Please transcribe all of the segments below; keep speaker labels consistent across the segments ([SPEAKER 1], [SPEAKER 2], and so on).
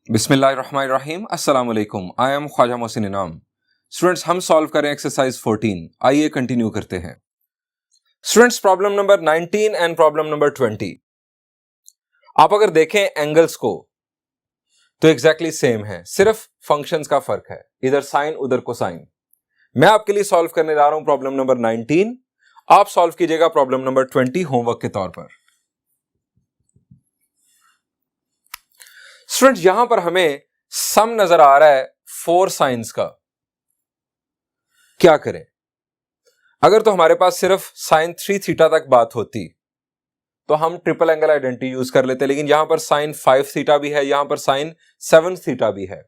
[SPEAKER 1] बिस्मिल्लाहिर्रहमानिर्रहीम अस्सलाम वालेकुम। आई एम ख्वाजा मोहसिन इनाम। स्टूडेंट्स, हम सॉल्व करें एक्सरसाइज 14। आइए कंटिन्यू करते हैं। Students, problem number 19 and problem number 20। आप अगर देखें एंगल्स को तो एग्जैक्टली सेम है, सिर्फ फंक्शंस का फर्क है, इधर साइन उधर कोसाइन। मैं आपके लिए सॉल्व करने जा रहा हूं प्रॉब्लम नंबर 19, आप सॉल्व कीजिएगा प्रॉब्लम नंबर 20 होमवर्क के तौर पर। स्टूडेंट्स, यहां पर हमें सम नजर आ रहा है 4 साइंस का। क्या करें? अगर तो हमारे पास सिर्फ साइन 3 थीटा तक बात होती तो हम ट्रिपल एंगल आइडेंटिटी यूज कर लेते, लेकिन यहां पर साइन 5 थीटा भी है, यहां पर साइन 7 थीटा भी है।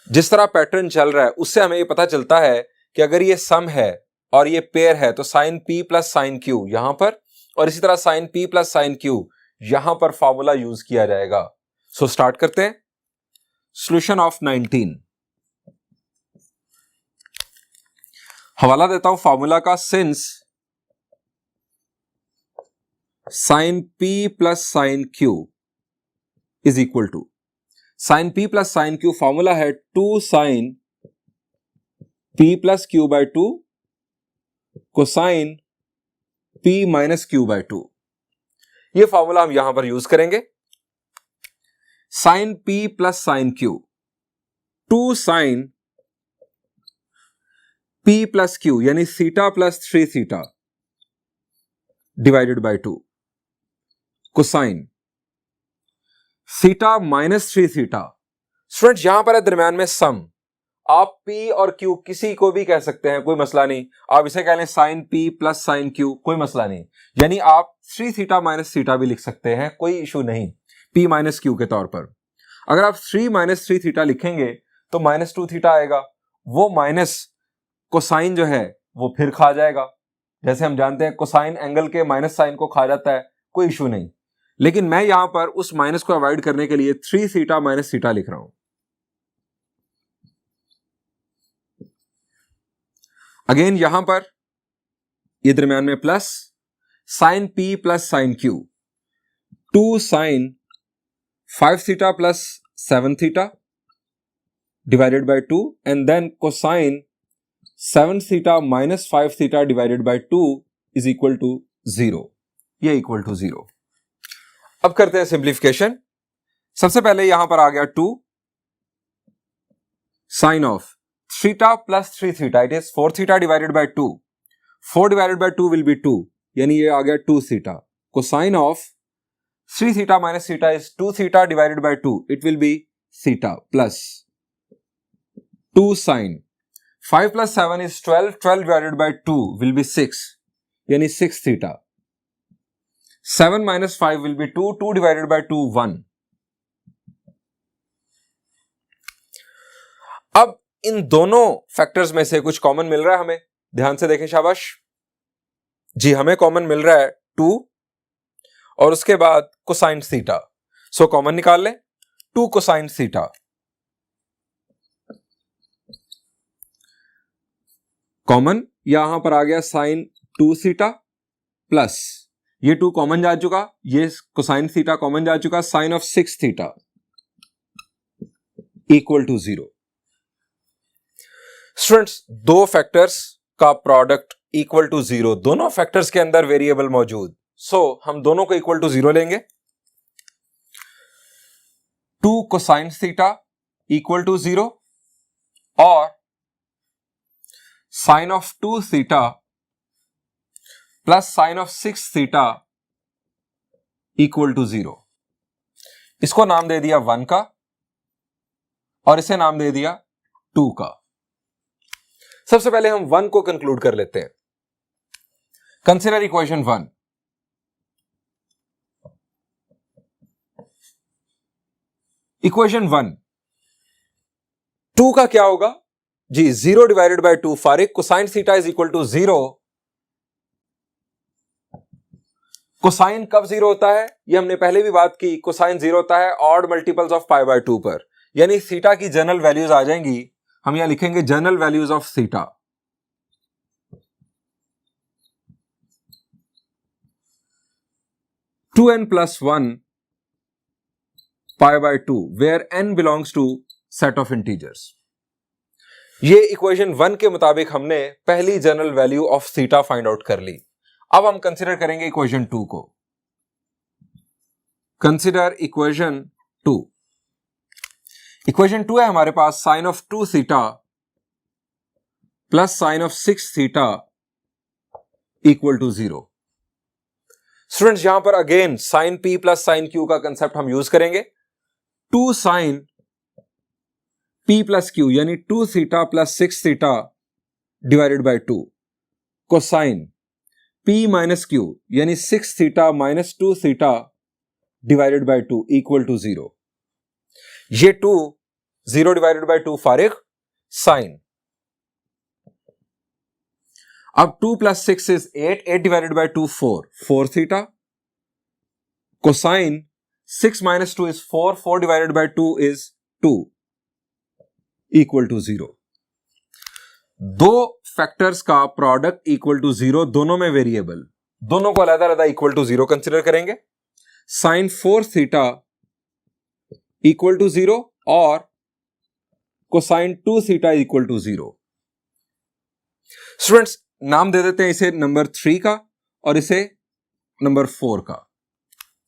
[SPEAKER 1] जिस तरह पैटर्न चल रहा है उससे हमें यह पता चलता है कि अगर ये सम है और ये पेयर है तो sine P plus sine Q यहां पर, और इसी तरह sine P plus sine Q यहां पर फॉर्मूला यूज किया जाएगा। सो स्टार्ट करते हैं। सॉल्यूशन ऑफ 19, हवाला देता हूं फॉर्मूला का। Since sine P plus sine Q is equal to, sine P plus sine Q formula है 2 sine P plus Q by 2 cosine P minus Q by 2। ये फॉर्मूला हम यहां पर यूज करेंगे। Sine P plus sine Q, 2 sine P plus Q यानी theta plus 3 theta divided by 2 cosine theta minus 3 theta. Student, यहां पर है दरमियान में सम, आप P और Q किसी को भी कह सकते हैं, कोई मसला नहीं। आप इसे कह लें sine P plus sine Q, कोई मसला नहीं। यानी आप 3 थीटा माइनस थीटा भी लिख सकते हैं, कोई इशू नहीं, P माइनस Q के तौर पर। अगर आप 3 माइनस 3 थीटा लिखेंगे तो माइनस 2 थीटा आएगा, वो माइनस कोसाइन जो है वो फिर खा जाएगा। जैसे हम जानते हैं कोसाइन एंगल के माइनस साइन को खा जाता है, कोई इशू नहीं। लेकिन मैं यहां पर उस माइनस को अवॉइड करने के लिए 3 थीटा माइनस थीटा लिख रहा हूं। अगेन यहां पर ये दरमियान में plus sine P plus sine Q, 2 sine 5 theta plus 7 theta divided by 2 and then cosine 7 theta minus 5 theta divided by 2 is equal to 0। ये इक्वल टू 0। अब करते हैं सिंप्लीफिकेशन। सबसे पहले यहां पर आ गया 2 sine of theta plus 3 theta, it is 4 theta divided by 2। 4 divided by 2 will be 2, यानी ये आ गया 2 theta. Cosine of 3 theta minus theta is 2 theta divided by 2, it will be theta plus 2 sine 5 plus 7 is 12, 12 divided by 2 will be 6, यानी 6 theta. 7 minus 5 will be 2, 2 divided by 2 1। अब इन दोनों factors में से कुछ कॉमन मिल रहा है हमें, ध्यान से देखें, शाबाश जी। हमें कॉमन मिल रहा है 2 और उसके बाद कोसाइन थीटा। सो कॉमन निकाल लें, 2 कोसाइन थीटा। कॉमन यहां पर आ गया साइन 2 थीटा प्लस ये 2 कॉमन जा चुका, ये कोसाइन थीटा कॉमन जा चुका, sine of 6 theta equal to 0। Students, दो फैक्टर्स का प्रोडक्ट इक्वल टू 0, दोनों फैक्टर्स के अंदर वेरिएबल मौजूद। सो हम दोनों को इक्वल टू 0 लेंगे। 2 कोसाइन थीटा इक्वल टू 0 और sine of 2 theta plus sine of 6 theta equal to 0। इसको नाम दे दिया 1 का और इसे नाम दे दिया 2 का। सबसे पहले हम 1 को कंक्लूड कर लेते हैं। Consider equation 1। इक्वेशन 1, 2 का क्या होगा जी? 0 डिवाइडेड बाय 2 फारिग cosine theta is equal to 0। Cosine कब 0 होता है? ये हमने पहले भी बात की, कोसाइन 0 होता है odd multiples of pi by 2 पर, यानी थीटा की जनरल वैल्यूज आ जाएंगी। हम यहां लिखेंगे general values of theta. Two n plus 1 pi by 2 where n belongs to set of integers. ये इक्वेशन 1 के मुताबिक हमने पहली general value of theta find out कर ली। अब हम कंसीडर करेंगे इक्वेशन 2 को। Consider equation 2। इक्वेशन 2 है हमारे पास sine of 2 theta plus sine of 6 theta equal to 0। Students यहां पर again sine p plus sine q का कंसेप्ट हम यूज करेंगे। 2 साइन p प्लस q यानी 2 theta plus 6 theta divided by 2 cosine p minus q यानी 6 theta minus 2 theta divided by 2 equal to 0। ये 2 0 divided by 2 फारिग sine. अब 2 plus 6 is 8 divided by 2 4 theta cosine 6 minus 2 is 4 divided by 2 is 2 equal to 0। दो factors का product equal to 0, दोनों में variable, दोनों को अलग अलग इक्वल टू 0 कंसिडर करेंगे। साइन 4 थीटा इक्वल टू 0 और cosine 2 theta equal to 0। Students नाम दे देते हैं इसे नंबर 3 का और इसे नंबर 4 का।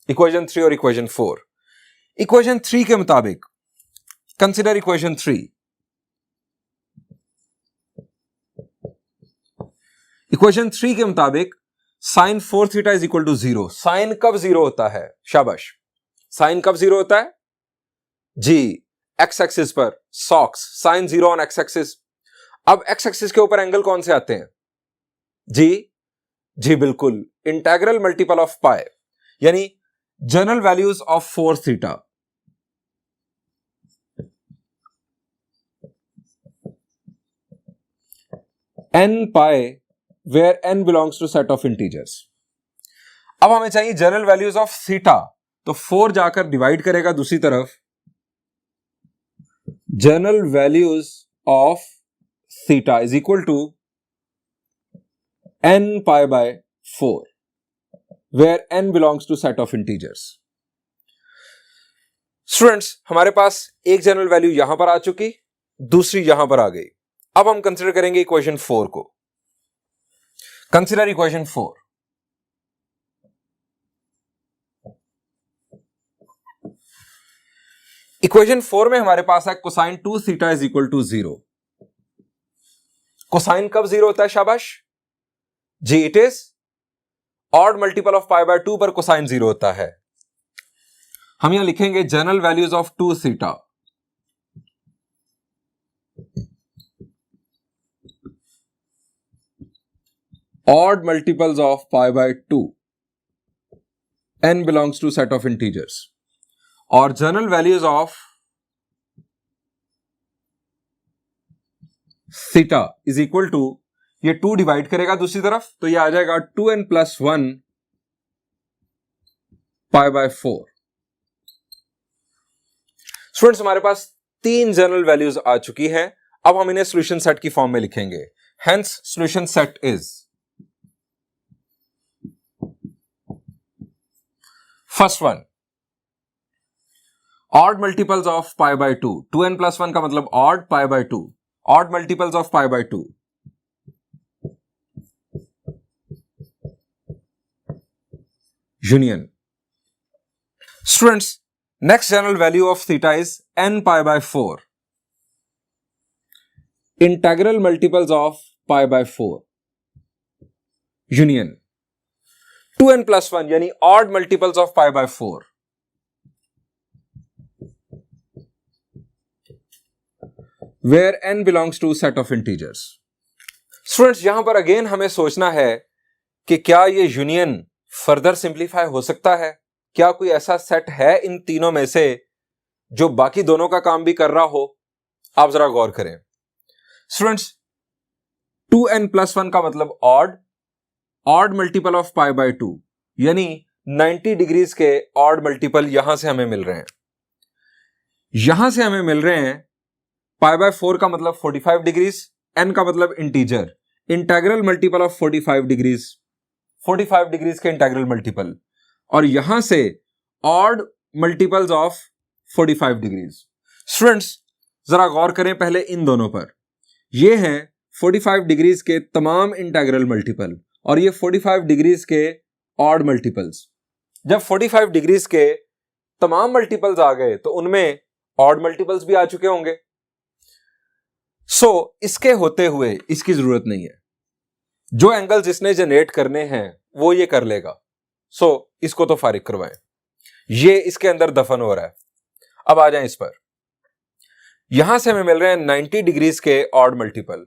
[SPEAKER 1] इक्वेशन 3 और इक्वेशन 4। इक्वेशन 3 के मुताबिक कंसिडर इक्वेशन 3। इक्वेशन 3 के मुताबिक sine 4 theta is equal to 0। Sine कब 0 होता है? शाबाश, साइन कब 0 होता है जी? एक्स एक्सिस पर socks sine 0 on x axis. अब एक्स एक्सिस के ऊपर एंगल कौन से आते हैं जी बिल्कुल, इंटेग्रल मल्टीपल ऑफ पाई यानी general values of 4 theta. n pi where n belongs to set of integers. अब हमें चाहिए जनरल वैल्यूज ऑफ थीटा, तो 4 जाकर डिवाइड करेगा दूसरी तरफ। General values of theta is equal to n pi by 4 where n belongs to set of integers. Students हमारे पास एक जनरल वैल्यू यहां पर आ चुकी, दूसरी यहां पर आ गई। अब हम कंसीडर करेंगे इक्वेशन 4 को। Consider equation 4। इक्वेशन 4 में हमारे पास है cosine 2 theta is equal to 0। Cosine कब 0 होता है? शाबाश जी, it is odd multiple of pi by 2 पर कोसाइन 0 होता है। हम यहां लिखेंगे general values of 2 theta odd multiples of pi by 2 n belongs to set of integers और general values of theta is equal to, ये 2 डिवाइड करेगा दूसरी तरफ तो ये आ जाएगा 2n plus 1 pi by 4। Students हमारे पास 3 जनरल वैल्यूज आ चुकी हैं। अब हम इन्हें सॉल्यूशन सेट की फॉर्म में लिखेंगे। Hence solution set is first one odd multiples of pi by 2। 2n plus 1 का मतलब odd, pi by 2 odd multiples of pi by 2। Union. Students next general value of theta is n pi by 4। Integral multiples of pi by 4 union 2n plus 1 यानी odd multiples of pi by 4। Where n belongs to set of integers. Students यहां पर again हमें सोचना है कि क्या ये union further simplify हो सकता है? क्या कोई ऐसा सेट है इन तीनों में से जो बाकी दोनों का काम भी कर रहा हो? आप जरा गौर करें। स्टूडेंट्स 2n प्लस 1 का मतलब odd multiple of pi by 2 यानी 90 डिग्रीज के ऑड मल्टीपल यहां से हमें मिल रहे हैं। यहां से हमें मिल रहे हैं पाई बाय 4 का मतलब 45 डिग्रीज, n का मतलब integer, integral multiple of 45 degrees, 45 degrees के इंटेग्रल मल्टीपल, और यहां से odd multiples of 45 degrees. Students जरा गौर करें पहले इन दोनों पर। ये हैं 45 डिग्रीज के तमाम इंटेग्रल मल्टीपल और ये 45 डिग्रीज के ऑड मल्टीपल्स। जब 45 डिग्रीज के तमाम मल्टीपल्स आ गए तो उनमें ऑड मल्टीपल्स भी आ चुके होंगे। इसके होते हुए इसकी जरूरत नहीं है, जो एंगल्स इसने जनरेट करने हैं वो ये कर लेगा। इसको तो फारिग करवाएं, ये इसके अंदर दफन हो रहा है। अब आ जाएं इस पर। यहां से हमें मिल रहे हैं 90 डिग्रीज के ऑड मल्टीपल।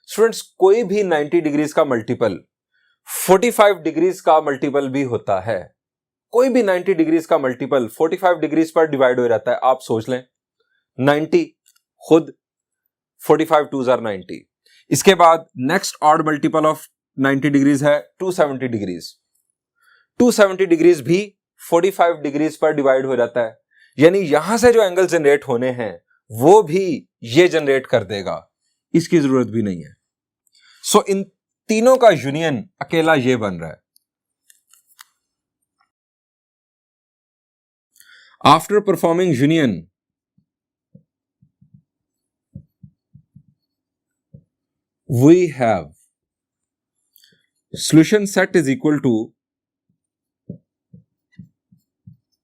[SPEAKER 1] स्टूडेंट्स कोई भी 90 डिग्रीज का मल्टीपल 45 डिग्रीज का मल्टीपल भी होता है। कोई भी 90 डिग्रीज का मल्टीपल 45 डिग्रीज पर डिवाइड हो जाता है। आप सोच लें 90 खुद 45 2s are 90। इसके बाद next odd multiple of 90 degrees है 270 डिग्रीज। 270 डिग्रीज भी 45 डिग्रीज पर डिवाइड हो जाता है, यानी यहां से जो एंगल जनरेट होने हैं वो भी ये जनरेट कर देगा, इसकी जरूरत भी नहीं है। इन तीनों का यूनियन अकेला ये बन रहा है। After performing union we have solution set is equal to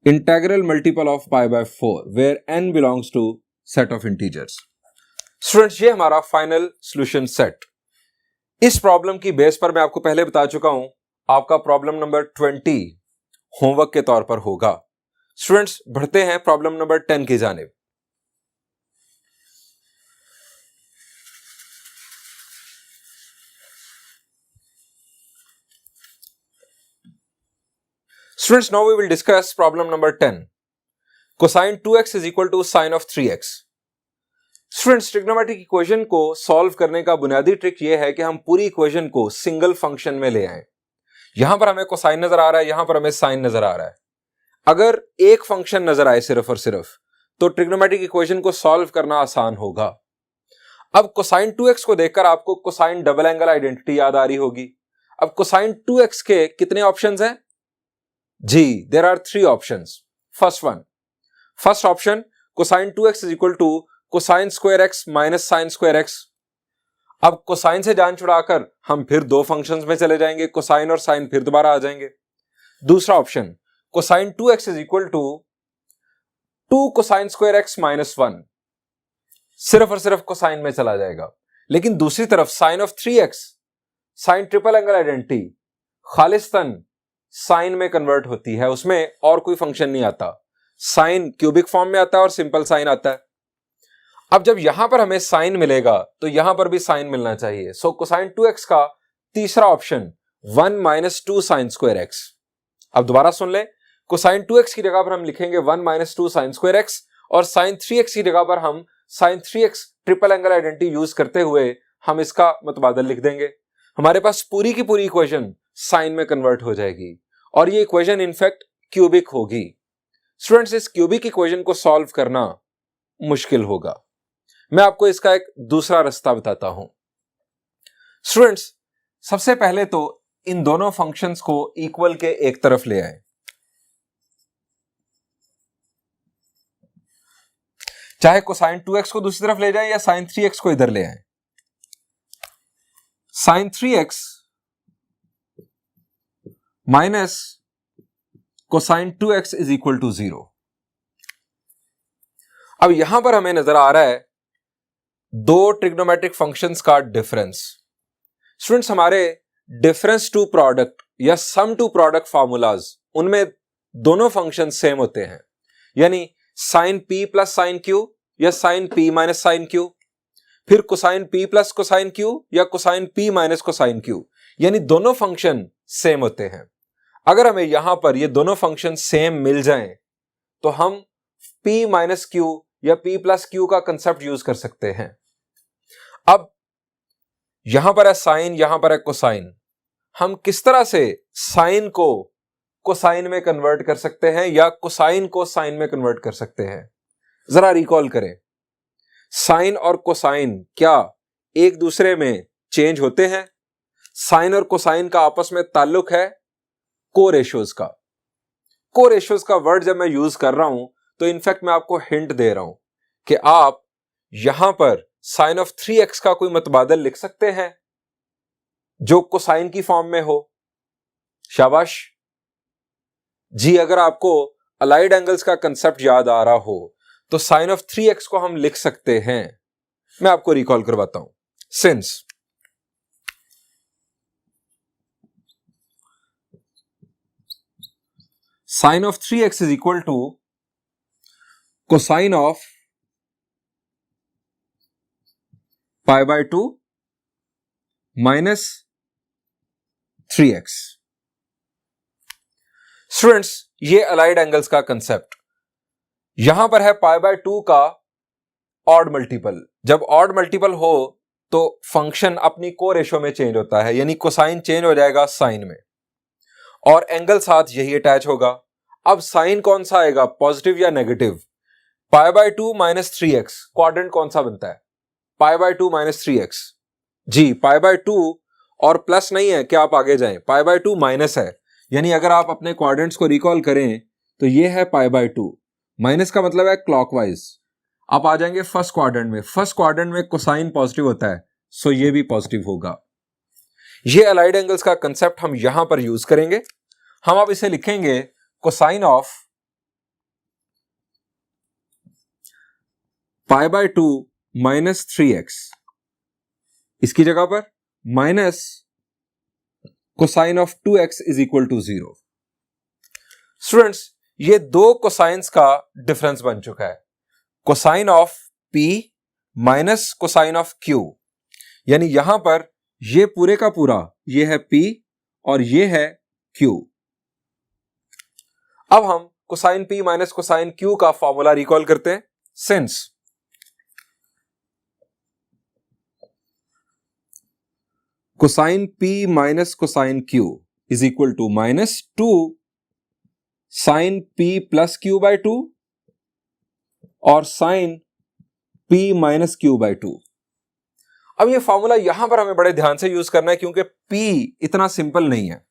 [SPEAKER 1] integral multiple of pi by 4 where n belongs to set of integers। Students ये हमारा फाइनल सॉल्यूशन सेट। इस प्रॉब्लम की बेस पर मैं आपको पहले बता चुका हूं, आपका प्रॉब्लम नंबर 20 होमवर्क के तौर पर होगा। स्टूडेंट्स बढ़ते हैं प्रॉब्लम नंबर 10 की जानिब। Students, now we will discuss problem number 10. Cosine 2x is equal to sine of 3x. Students, trigonometric equation को सॉल्व करने का बुनियादी ट्रिक यह है कि हम पूरी इक्वेशन को सिंगल फंक्शन में ले आए। यहां पर हमें कोसाइन नजर आ रहा है, यहां पर हमें साइन नजर आ रहा है। अगर एक फंक्शन नजर आए सिर्फ और सिर्फ, तो ट्रिग्नोमेट्रिक इक्वेशन को सॉल्व करना आसान होगा। अब कोसाइन 2x को देखकर आपको कोसाइन डबल एंगल आइडेंटिटी याद आ रही होगी। अब कोसाइन 2x के कितने ऑप्शंस हैं जी? There are 3 options. First option cosine 2x is equal to cosine square x minus sine square x। अब कोसाइन से जान छुड़ाकर हम फिर दो फंक्शंस में चले जाएंगे, कोसाइन और साइन फिर दोबारा आ जाएंगे। दूसरा option cosine 2x is equal to 2 cosine square x minus 1, सिर्फ और सिर्फ कोसाइन में चला जाएगा। लेकिन दूसरी तरफ sine of 3x, sine triple angle identity खालिस्तन साइन में कन्वर्ट होती है, उसमें और कोई फंक्शन नहीं आता। साइन क्यूबिक फॉर्म में आता है और सिंपल साइन आता है। अब जब यहां पर हमें साइन मिलेगा तो यहां पर भी साइन मिलना चाहिए। कोसाइन 2x का तीसरा option 1 minus 2 sine square x। अब दोबारा सुन ले, कोसाइन 2x की जगह पर हम लिखेंगे 1 माइनस 2 साइन स्क्वायर x और साइन 3x की जगह पर हम sine 3x triple angle identity use करते हुए हम इसका मुतबादल लिख देंगे। हमारे पास पूरी की पूरी इक्वेशन साइन में कन्वर्ट हो जाएगी और ये इक्वेशन इनफैक्ट क्यूबिक होगी। स्टूडेंट्स, इस क्यूबिक इक्वेशन को सॉल्व करना मुश्किल होगा। मैं आपको इसका एक दूसरा रास्ता बताता हूं। स्टूडेंट्स, सबसे पहले तो इन दोनों फंक्शंस को इक्वल के एक तरफ ले आए। चाहे कोसाइन 2x को दूसरी तरफ ले जाए या साइन 3x को इधर ले आए। Sine 3x minus cosine 2x is equal to 0। अब यहां पर हमें नजर आ रहा है दो ट्रिग्नोमेट्रिक फंक्शंस का डिफरेंस। स्टूडेंट्स, हमारे डिफरेंस टू प्रोडक्ट या सम टू प्रोडक्ट फार्मूलाज, उनमें दोनों फंक्शन सेम होते हैं, यानी sine p plus sine q या sine p minus sine q, फिर cosine p plus cosine q या cosine p minus cosine q, यानी दोनों फंक्शन सेम होते हैं। अगर हमें यहां पर ये दोनों फंक्शन सेम मिल जाएं तो हम p माइनस q या p प्लस q का कंसेप्ट यूज कर सकते हैं। अब यहां पर है साइन, यहां पर है कोसाइन। हम किस तरह से साइन को कोसाइन में कन्वर्ट कर सकते हैं या कोसाइन को साइन में कन्वर्ट कर सकते हैं? जरा रिकॉल करें, साइन और कोसाइन क्या एक दूसरे में चेंज होते हैं? साइन और कोसाइन का आपस में ताल्लुक है को रेशियोज का। को रेशियोज का वर्ड जब मैं यूज कर रहा हूं तो इनफैक्ट मैं आपको हिंट दे रहा हूं कि आप यहां पर साइन ऑफ 3x का कोई मतबादल लिख सकते हैं जो कोसाइन की फॉर्म में हो। शाबाश जी। अगर आपको अलाइड एंगल्स का कंसेप्ट याद आ रहा हो तो साइन ऑफ 3x को हम लिख सकते हैं। मैं आपको रिकॉल करवाता हूं। Since sine of 3x is equal to cosine of pi by 2 minus 3x। Students, ये अलाइड एंगल्स का कंसेप्ट यहां पर है पाई बाय 2 का ऑड मल्टीपल। जब ऑड मल्टीपल हो तो फंक्शन अपनी को रेशो में चेंज होता है, यानी कोसाइन चेंज हो जाएगा साइन में और एंगल साथ यही अटैच होगा। अब साइन कौन सा आएगा, पॉजिटिव या negative? Pi by 2 minus 3x, quadrant कौन सा बनता है? Pi by 2 minus 3x। जी, पाई बाय 2 और प्लस नहीं है कि आप आगे जाएं, पाई बाय 2 माइनस है, यानी अगर आप अपने क्वाड्रेंट्स को रिकॉल करें तो ये है पाई बाय 2, माइनस का मतलब है क्लॉकवाइज। आप आ जाएंगे फर्स्ट क्वाड्रेंट में, फर्स्ट क्वाड्रेंट में कोसाइन पॉजिटिव होता है, सो ये भी पॉजिटिव होगा। ये अलाइड एंगल्स का कंसेप्ट हम यहां पर यूज करेंगे। हम अब इसे लिखेंगे cosine of pi by 2 minus 3x, इसकी जगह पर minus cosine of 2x is equal to 0। Students, ये दो कोसाइंस का डिफरेंस बन चुका है, cosine of p minus cosine of q, यानी यहां पर ये पूरे का पूरा ये है p और ये है q। अब हम cosine p minus cosine q का फॉर्मूला रिकॉल करते हैं। Since cosine p minus cosine q is equal to minus 2 sine p plus q by 2 और sine p minus q by 2। अब ये फॉर्मूला यहां पर हमें बड़े ध्यान से यूज करना है क्योंकि p इतना सिंपल नहीं है।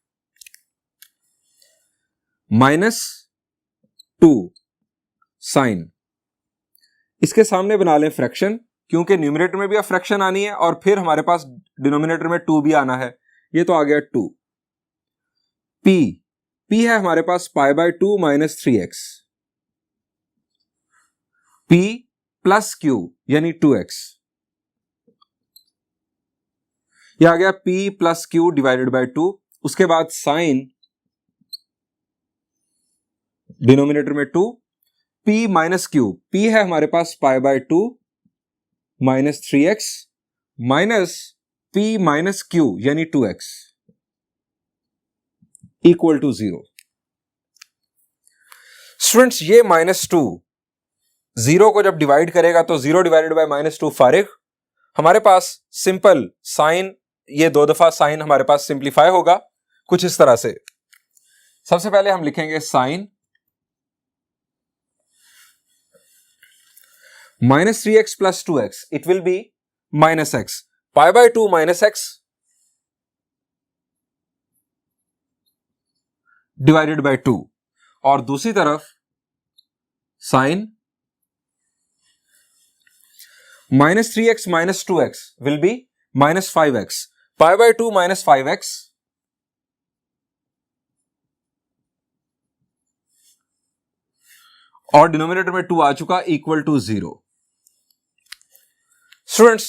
[SPEAKER 1] माइनस 2 साइन, इसके सामने बना लें फ्रैक्शन, क्योंकि न्यूमरेटर में भी अब फ्रैक्शन आनी है और फिर हमारे पास डिनोमिनेटर में 2 भी आना है। ये तो आ गया 2। p है हमारे पास pi by 2 minus 3x, p plus q यानी 2x, यह आ गया p plus q divided by 2। उसके बाद साइन डिनोमिनेटर में 2, p माइनस q, p है हमारे पास pi by 2 minus 3x minus p minus q यानी 2x इक्वल टू 0। स्टूडेंट्स, ये -2 0 को जब डिवाइड करेगा तो 0 डिवाइडेड बाय -2 फारिग। हमारे पास सिंपल साइन, ये 2 दफा साइन हमारे पास सिंप्लीफाई होगा कुछ इस तरह से। सबसे पहले हम लिखेंगे sign -3x plus 2x, it will be minus x, pi by 2 minus x divided by 2, और दूसरी तरफ sign -3x minus 2x will be minus 5x, pi by 2 minus 5x और डिनोमिनेटर में 2 आ चुका इक्वल टू 0। स्टूडेंट्स,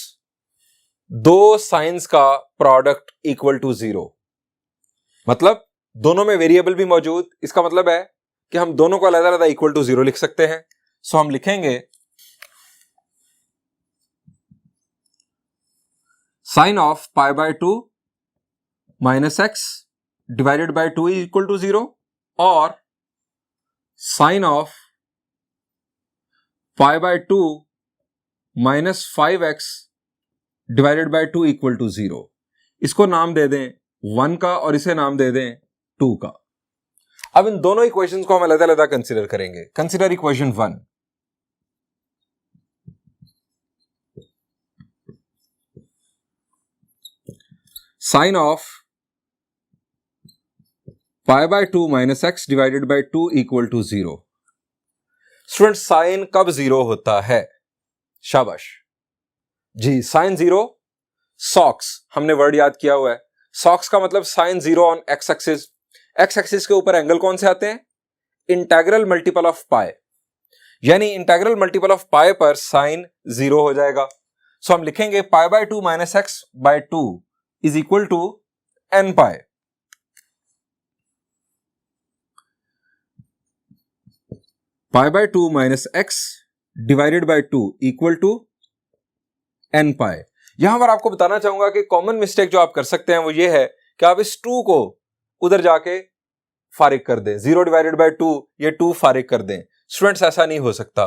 [SPEAKER 1] दो science का product equal to 0, मतलब दोनों में वेरिएबल भी मौजूद। इसका मतलब है कि हम दोनों को अलग अलग इक्वल टू 0 लिख सकते हैं। सो हम लिखेंगे sine of pi by 2 minus x divided by 2 is equal to 0 और sine of pi by 2 minus 5x divided by 2 equal to 0। इसको नाम दे दें 1 का और इसे नाम दे दें 2 का। अब इन दोनों इक्वेशंस को हम अलग अलग कंसीडर करेंगे। Consider equation 1, sine of pi by 2 minus x divided by 2 equal to 0। Student sine कब जीरो होता है? शाबाश जी, साइन जीरो, सॉक्स हमने वर्ड याद किया हुआ है। सॉक्स का मतलब sine zero on x axis. X axis के ऊपर एंगल कौन से आते हैं? इंटेग्रल मल्टीपल ऑफ पाई, यानी इंटेग्रल मल्टीपल ऑफ पाई पर साइन जीरो हो जाएगा। सो हम लिखेंगे pi by 2 minus x by 2 is equal to n pi. Pi by 2 minus x divided by 2 equal to n pi. यहां पर आपको बताना चाहूंगा कि कॉमन मिस्टेक जो आप कर सकते हैं वो ये है कि आप इस 2 को उधर जाके फारिग कर दें, 0 डिवाइडेड बाय 2 ये 2 फारिग कर दें। स्टूडेंट्स ऐसा नहीं हो सकता।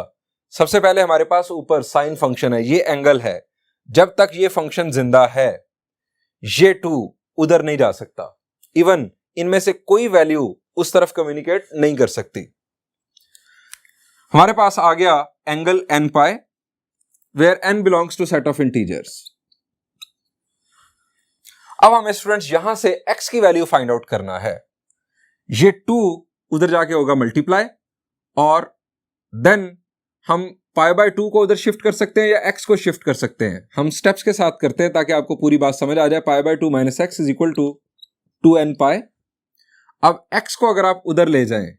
[SPEAKER 1] सबसे पहले हमारे पास ऊपर साइन फंक्शन है, ये एंगल है, जब तक ये फंक्शन जिंदा है ये 2 उधर नहीं जा सकता। इवन इनमें से कोई वैल्यू उस तरफ कम्युनिकेट नहीं कर सकती। हमारे पास आ गया angle n pi where n belongs to set of integers. अब हमें स्टूडेंट्स यहां से एक्स की वैल्यू फाइंड आउट करना है। ये 2 उधर जाके होगा मल्टीप्लाई, और देन हम पाई बाय 2 को उधर शिफ्ट कर सकते हैं या एक्स को शिफ्ट कर सकते हैं। हम स्टेप्स के साथ करते हैं ताकि आपको पूरी बात समझ आ जाए। Pi by 2 minus x is equal to 2n pi. अब एक्स को अगर आप उधर ले जाएं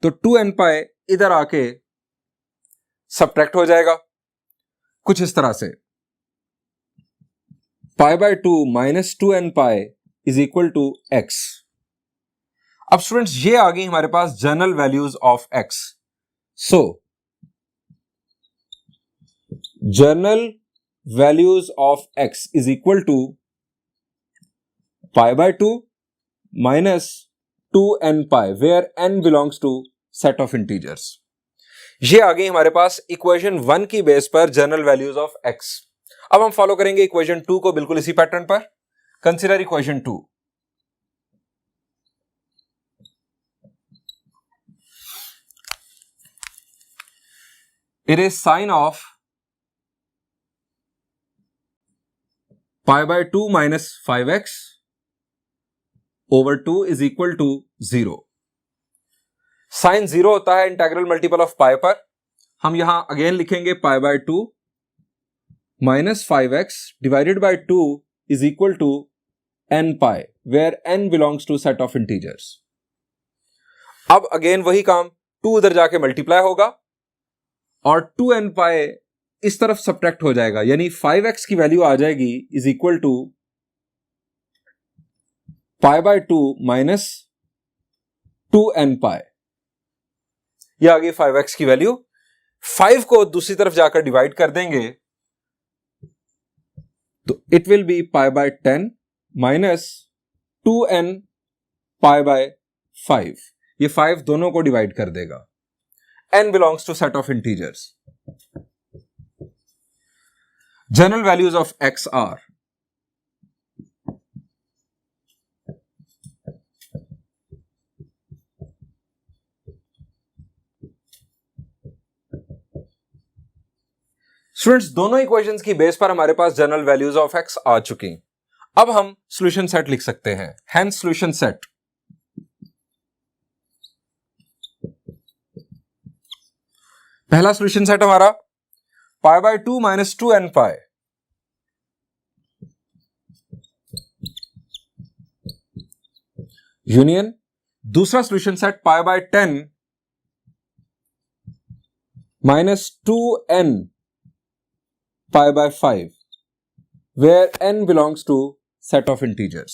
[SPEAKER 1] तो 2n पाई इधर आके सबट्रैक्ट हो जाएगा कुछ इस तरह से। Pi by 2 minus 2n pi is equal to x. अब स्टूडेंट्स ये आ गई हमारे पास general values of x. So general values of x is equal to pi by 2 minus 2n pi where n belongs to set of integers. ये आ गई हमारे पास इक्वेशन 1 की बेस पर जनरल वैल्यूज ऑफ एक्स। अब हम फॉलो करेंगे equation 2 को बिल्कुल इसी पैटर्न पर। Consider equation 2। It is sine of pi by 2 minus 5x over 2 is equal to 0। Sine 0 होता है इंटेग्रल मल्टीपल ऑफ पाई पर। हम यहां अगेन लिखेंगे pi by 2 minus 5x divided by 2 is equal to n pi where n belongs to set of integers. अब again वही काम, 2 उधर जाके मल्टीप्लाई होगा और 2n पाई इस तरफ सब्ट्रैक्ट हो जाएगा, यानी 5x की वैल्यू आ जाएगी is equal to pi by 2 minus 2n pi. ये आ गई 5x की वैल्यू। 5 को दूसरी तरफ जाकर डिवाइड कर देंगे तो it will be pi by 10 minus 2n pi by 5। ये 5 दोनों को डिवाइड कर देगा। n belongs to set of integers. General values of x are students, दोनों इक्वेशंस की बेस पर हमारे पास जनरल वैल्यूज ऑफ x आ चुकी। अब हम सॉल्यूशन सेट लिख सकते हैं। Hence solution set. पहला सॉल्यूशन सेट हमारा pi by 2 minus 2n pi union दूसरा solution set pi by 10 minus 2n pi by 5 where n belongs to set of integers.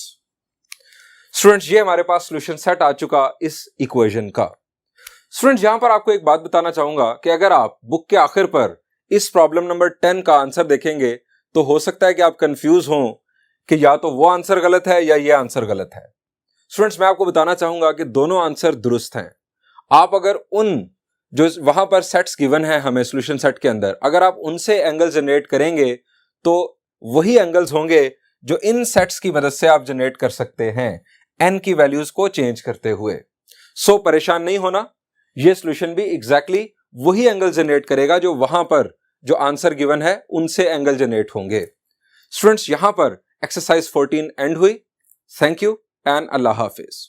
[SPEAKER 1] Students, ये हमारे पास सॉल्यूशन सेट आ चुका इस इक्वेशन का। स्टूडेंट्स, यहां पर आपको एक बात बताना चाहूंगा कि अगर आप बुक के आखिर पर इस प्रॉब्लम नंबर 10 का आंसर देखेंगे तो हो सकता है कि आप कंफ्यूज हों कि या तो वो आंसर गलत है या ये आंसर गलत है। स्टूडेंट्स, मैं आपको बताना चाहूंगा कि दोनों आंसर दुरुस्त हैं। आप अगर उन जो वहां पर सेट्स गिवन है हमें सॉल्यूशन सेट के अंदर, अगर आप उनसे एंगल जनरेट करेंगे तो वही एंगल्स होंगे जो इन सेट्स की मदद से आप जनरेट कर सकते हैं n की वैल्यूज को चेंज करते हुए। सो परेशान नहीं होना, ये सॉल्यूशन भी एग्जैक्टली वही एंगल जनरेट करेगा जो वहां पर जो आंसर गिवन है उनसे एंगल जनरेट होंगे। स्टूडेंट्स, यहां पर एक्सरसाइज 14 एंड हुई। Thank you and Allah Hafiz.